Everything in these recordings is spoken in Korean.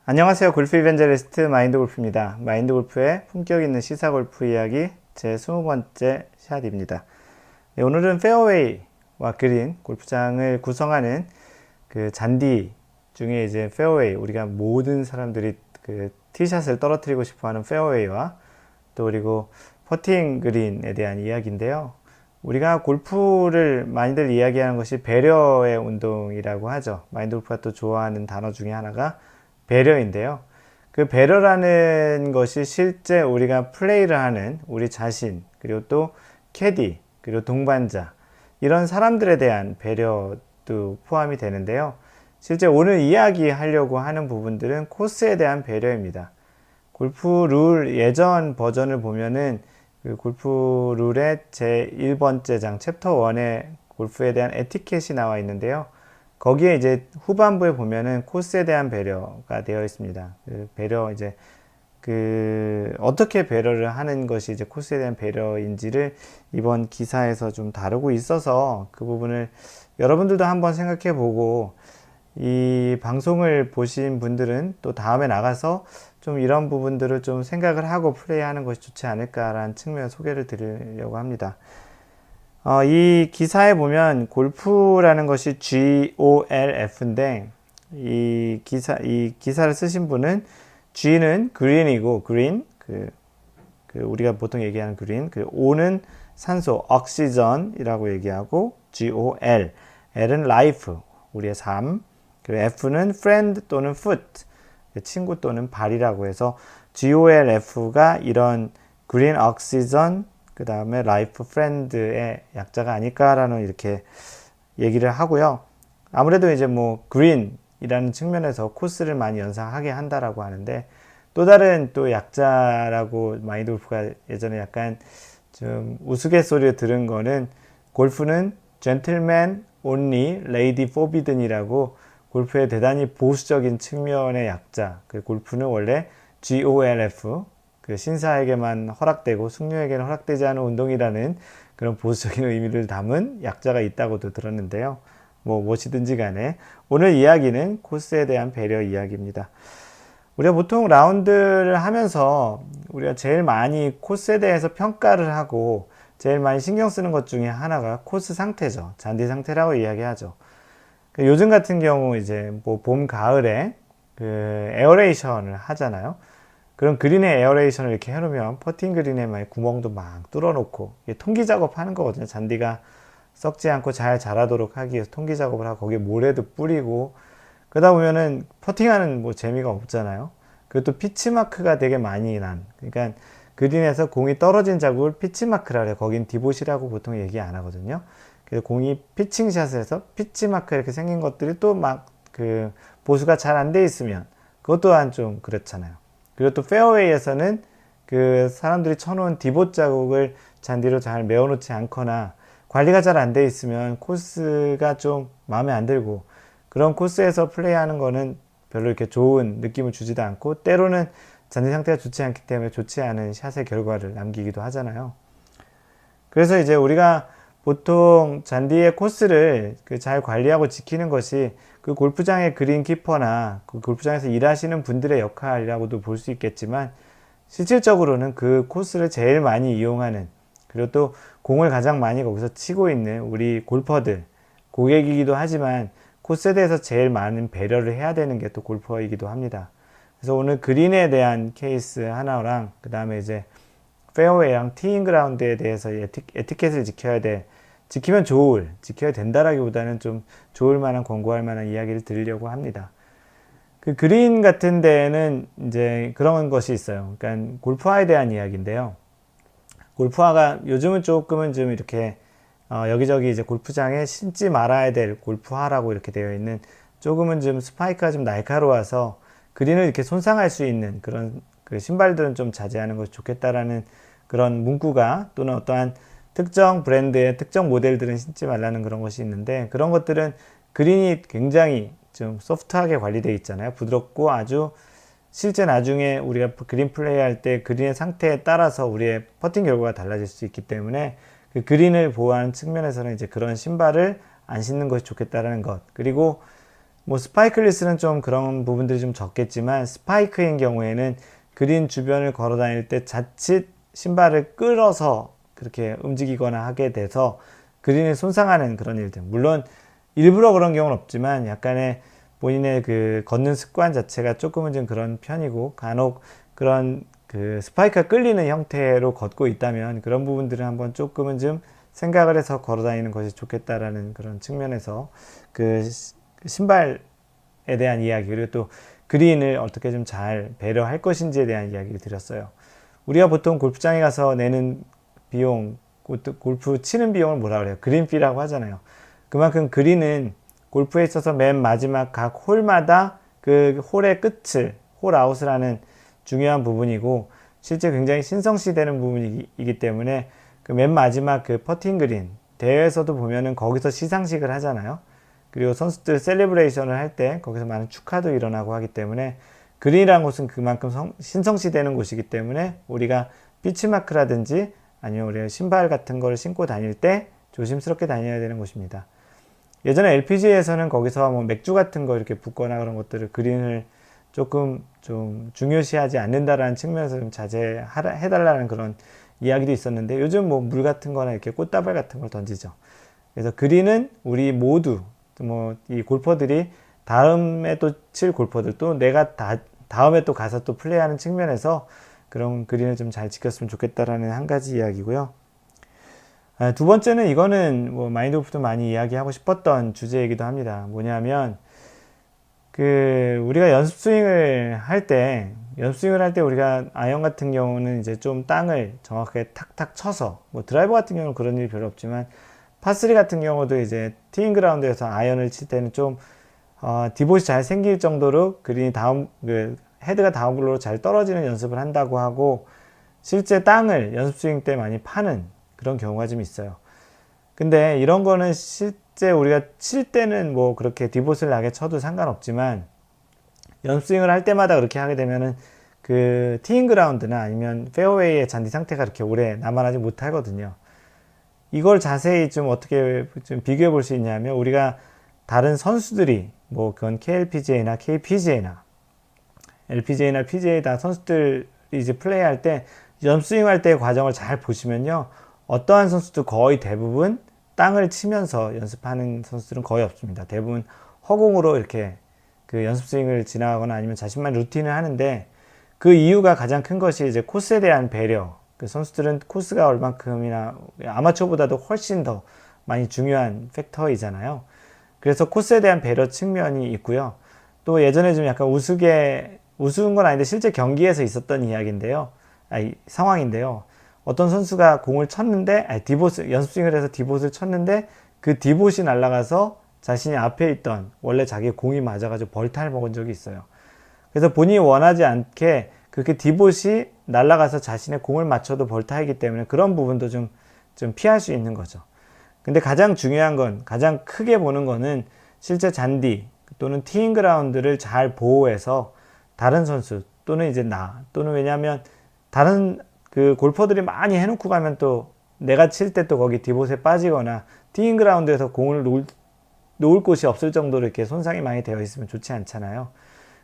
안녕하세요. 골프 이벤저리스트 마인드 골프입니다. 마인드 골프의 품격 있는 시사 골프 이야기 제 20번째 샷입니다. 네, 오늘은 페어웨이와 그린, 골프장을 구성하는 그 잔디 중에 이제 페어웨이, 우리가 모든 사람들이 그 티샷을 떨어뜨리고 싶어 하는 페어웨이와 또 그리고 퍼팅 그린에 대한 이야기인데요. 우리가 골프를 많이들 이야기하는 것이 배려의 운동이라고 하죠. 마인드 골프가 또 좋아하는 단어 중에 하나가 배려인데요. 그 배려라는 것이 실제 우리가 플레이를 하는 우리 자신, 그리고 또 캐디, 그리고 동반자, 이런 사람들에 대한 배려도 포함이 되는데요. 실제 오늘 이야기하려고 하는 부분들은 코스에 대한 배려입니다. 골프 룰 예전 버전을 보면은 그 골프 룰의 제 1번째 장 챕터 1에 골프에 대한 에티켓이 나와 있는데요. 거기에 이제 후반부에 보면은 코스에 대한 배려가 되어 있습니다. 그 배려 이제 그 어떻게 배려를 하는 것이 이제 코스에 대한 배려인지를 이번 기사에서 좀 다루고 있어서 그 부분을 여러분들도 한번 생각해 보고 이 방송을 보신 분들은 또 다음에 나가서 좀 이런 부분들을 좀 생각을 하고 플레이하는 것이 좋지 않을까라는 측면 소개를 드리려고 합니다. 이 기사에 보면 골프라는 것이 GOLF인데 이 기사를 쓰신 분은 G는 그린이고 그린 그 우리가 보통 얘기하는 그린, 그 O는 산소, 옥시전이라고 얘기하고 GOL, L은 라이프, 우리의 삶, 그리고 F는 friend 또는 foot, 친구 또는 발이라고 해서 GOLF가 이런 그린 옥시전 그 다음에 라이프 프렌드의 약자가 아닐까라는 이렇게 얘기를 하고요. 아무래도 이제 뭐 그린이라는 측면에서 코스를 많이 연상하게 한다라고 하는데 또 다른 또 약자라고 마인드 골프가 예전에 약간 좀 우스갯소리를 들은 거는 골프는 gentleman only, lady forbidden이라고 골프의 대단히 보수적인 측면의 약자. 그 골프는 원래 GOLF 그 신사에게만 허락되고 숙녀에게는 허락되지 않은 운동이라는 그런 보수적인 의미를 담은 약자가 있다고도 들었는데요. 뭐 무엇이든지 간에 오늘 이야기는 코스에 대한 배려 이야기입니다. 우리가 보통 라운드를 하면서 우리가 제일 많이 코스에 대해서 평가를 하고 제일 많이 신경 쓰는 것 중에 하나가 코스 상태죠. 잔디 상태라고 이야기하죠. 요즘 같은 경우 이제 뭐 봄, 가을에 그 에어레이션을 하잖아요. 그럼 그린에 에어레이션을 이렇게 해놓으면 퍼팅 그린에 막 구멍도 막 뚫어놓고 통기 작업 하는 거거든요. 잔디가 썩지 않고 잘 자라도록 하기 위해서 통기 작업을 하고 거기에 모래도 뿌리고 그러다 보면은 퍼팅하는 뭐 재미가 없잖아요. 그리고 또 피치 마크가 되게 많이 난, 그러니까 그린에서 공이 떨어진 자국을 피치 마크라 그래요. 거긴 디봇이라고 보통 얘기 안 하거든요. 그래서 공이 피칭샷에서 피치 마크 이렇게 생긴 것들이 또 막 그 보수가 잘 안 돼 있으면 그것 또한 좀 그렇잖아요. 그리고 또 페어웨이에서는 그 사람들이 쳐놓은 디봇 자국을 잔디로 잘 메워놓지 않거나 관리가 잘 안 돼 있으면 코스가 좀 마음에 안 들고 그런 코스에서 플레이하는 거는 별로 이렇게 좋은 느낌을 주지도 않고 때로는 잔디 상태가 좋지 않기 때문에 좋지 않은 샷의 결과를 남기기도 하잖아요. 그래서 이제 우리가 보통 잔디의 코스를 잘 관리하고 지키는 것이 그 골프장의 그린키퍼나 그 골프장에서 일하시는 분들의 역할이라고도 볼 수 있겠지만 실질적으로는 그 코스를 제일 많이 이용하는 그리고 또 공을 가장 많이 거기서 치고 있는 우리 골퍼들, 고객이기도 하지만 코스에 대해서 제일 많은 배려를 해야 되는 게 또 골퍼이기도 합니다. 그래서 오늘 그린에 대한 케이스 하나랑 그 다음에 이제 페어웨이랑 티잉 그라운드에 대해서 에티켓을 지켜야 돼. 지키면 좋을, 지켜야 된다라기보다는 좀 좋을 만한, 권고할 만한 이야기를 드리려고 합니다. 그 그린 같은 데에는 이제 그런 것이 있어요. 그러니까 골프화에 대한 이야기인데요. 골프화가 요즘은 조금은 좀 이렇게 여기저기 이제 골프장에 신지 말아야 될 골프화라고 이렇게 되어 있는 조금은 좀 스파이크가 좀 날카로워서 그린을 이렇게 손상할 수 있는 그런 그 신발들은 좀 자제하는 것이 좋겠다라는 그런 문구가 또는 어떠한 특정 브랜드의 특정 모델들은 신지 말라는 그런 것이 있는데 그런 것들은 그린이 굉장히 좀 소프트하게 관리되어 있잖아요. 부드럽고 아주 실제 나중에 우리가 그린 플레이 할 때 그린의 상태에 따라서 우리의 퍼팅 결과가 달라질 수 있기 때문에 그 그린을 보호하는 측면에서는 이제 그런 신발을 안 신는 것이 좋겠다라는 것. 그리고 뭐 스파이클리스는 좀 그런 부분들이 좀 적겠지만 스파이크인 경우에는 그린 주변을 걸어 다닐 때 자칫 신발을 끌어서 그렇게 움직이거나 하게 돼서 그린을 손상하는 그런 일들. 물론 일부러 그런 경우는 없지만 약간의 본인의 그 걷는 습관 자체가 조금은 좀 그런 편이고 간혹 그런 그 스파이크가 끌리는 형태로 걷고 있다면 그런 부분들은 한번 조금은 좀 생각을 해서 걸어 다니는 것이 좋겠다라는 그런 측면에서 그 신발에 대한 이야기 그리고 또 그린을 어떻게 좀 잘 배려할 것인지에 대한 이야기를 드렸어요. 우리가 보통 골프장에 가서 내는 비용, 골프 치는 비용을 뭐라 그래요? 그린피라고 하잖아요. 그만큼 그린은 골프에 있어서 맨 마지막 각 홀마다 그 홀의 끝을, 홀아웃을 하는 중요한 부분이고 실제 굉장히 신성시되는 부분이기 때문에 그 맨 마지막 그 퍼팅 그린, 대회에서도 보면은 거기서 시상식을 하잖아요. 그리고 선수들 셀레브레이션을 할 때 거기서 많은 축하도 일어나고 하기 때문에 그린이라는 곳은 그만큼 신성시되는 곳이기 때문에 우리가 피치마크라든지 아니면 우리가 신발 같은 걸 신고 다닐 때 조심스럽게 다녀야 되는 곳입니다. 예전에 LPGA에서는 거기서 뭐 맥주 같은 거 이렇게 붓거나 그런 것들을 그린을 조금 좀 중요시하지 않는다라는 측면에서 좀 자제해달라는 그런 이야기도 있었는데 요즘 뭐 물 같은 거나 이렇게 꽃다발 같은 걸 던지죠. 그래서 그린은 우리 모두 뭐 이 골퍼들이 다음에 또 칠 골퍼들 또 내가 다음에 또 가서 또 플레이하는 측면에서 그런 그린을 좀 잘 지켰으면 좋겠다라는 한 가지 이야기고요. 두 번째는 이거는 뭐 마인드 골프도 많이 이야기하고 싶었던 주제이기도 합니다. 뭐냐면 그 우리가 연습 스윙을 할 때 우리가 아이언 같은 경우는 이제 좀 땅을 정확하게 탁탁 쳐서 뭐 드라이버 같은 경우는 그런 일이 별로 없지만 파3 같은 경우도 이제 티잉 그라운드에서 아이언을 칠 때는 좀 디봇이 잘 생길 정도로 그린이 헤드가 다운블로로 잘 떨어지는 연습을 한다고 하고 실제 땅을 연습 스윙 때 많이 파는 그런 경우가 좀 있어요. 근데 이런 거는 실제 우리가 칠 때는 뭐 그렇게 디봇을 나게 쳐도 상관없지만 연습 스윙을 할 때마다 그렇게 하게 되면은 그 티잉 그라운드나 아니면 페어웨이의 잔디 상태가 그렇게 오래 남아나지 못하거든요. 이걸 자세히 좀 어떻게 좀 비교해 볼 수 있냐면 우리가 다른 선수들이 뭐 그건 KLPGA나 KPGA나 LPGA나 PGA 다 선수들이 이제 플레이할 때 연스윙 할 때의 과정을 잘 보시면요. 어떠한 선수도 거의 대부분 땅을 치면서 연습하는 선수들은 거의 없습니다. 대부분 허공으로 이렇게 그 연습 스윙을 지나가거나 아니면 자신만 루틴을 하는데 그 이유가 가장 큰 것이 이제 코스에 대한 배려. 그 선수들은 코스가 얼만큼이나 아마추어보다도 훨씬 더 많이 중요한 팩터이잖아요. 그래서 코스에 대한 배려 측면이 있고요. 또 예전에 좀 약간 우스운 건 아닌데 실제 경기에서 있었던 이야기인데요. 상황인데요. 어떤 선수가 공을 쳤는데, 연습 스윙을 해서 디봇을 쳤는데 그 디봇이 날아가서 자신이 앞에 있던 원래 자기 공이 맞아가지고 벌타를 먹은 적이 있어요. 그래서 본인이 원하지 않게 그렇게 디봇이 날아가서 자신의 공을 맞춰도 벌타이기 때문에 그런 부분도 좀 피할 수 있는 거죠. 근데 가장 중요한 건, 가장 크게 보는 거는 실제 잔디 또는 티잉 그라운드를 잘 보호해서 다른 선수 또는 이제 또는 왜냐하면 다른 그 골퍼들이 많이 해놓고 가면 또 내가 칠 때 또 거기 디봇에 빠지거나 티잉 그라운드에서 공을 놓을 곳이 없을 정도로 이렇게 손상이 많이 되어 있으면 좋지 않잖아요.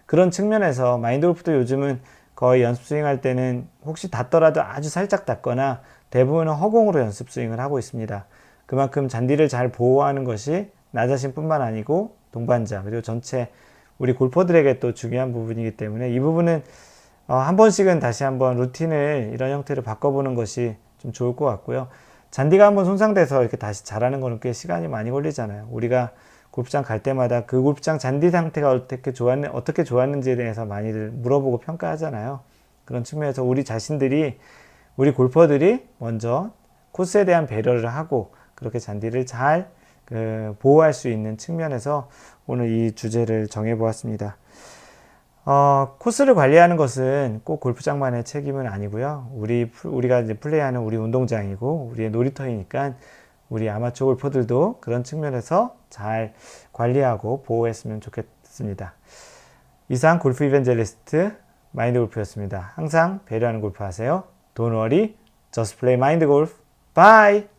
그런 측면에서 마인드 골프도 요즘은 거의 연습 스윙할 때는 혹시 닿더라도 아주 살짝 닿거나 대부분은 허공으로 연습 스윙을 하고 있습니다. 그만큼 잔디를 잘 보호하는 것이 나 자신뿐만 아니고 동반자 그리고 전체 우리 골퍼들에게 또 중요한 부분이기 때문에 이 부분은 한 번씩은 다시 한번 루틴을 이런 형태로 바꿔보는 것이 좀 좋을 것 같고요. 잔디가 한번 손상돼서 이렇게 다시 자라는 거는 꽤 시간이 많이 걸리잖아요. 우리가 골프장 갈 때마다 그 골프장 잔디 상태가 어떻게 좋았는지에 대해서 많이들 물어보고 평가하잖아요. 그런 측면에서 우리 골퍼들이 먼저 코스에 대한 배려를 하고 그렇게 잔디를 잘 보호할 수 있는 측면에서 오늘 이 주제를 정해보았습니다. 코스를 관리하는 것은 꼭 골프장만의 책임은 아니고요. 우리가 이제 플레이하는 우리 운동장이고 우리의 놀이터이니까 우리 아마추어 골퍼들도 그런 측면에서 잘 관리하고 보호했으면 좋겠습니다. 이상 골프 이벤젤리스트 마인드 골프였습니다. 항상 배려하는 골프 하세요. Don't worry, just play mind golf. Bye!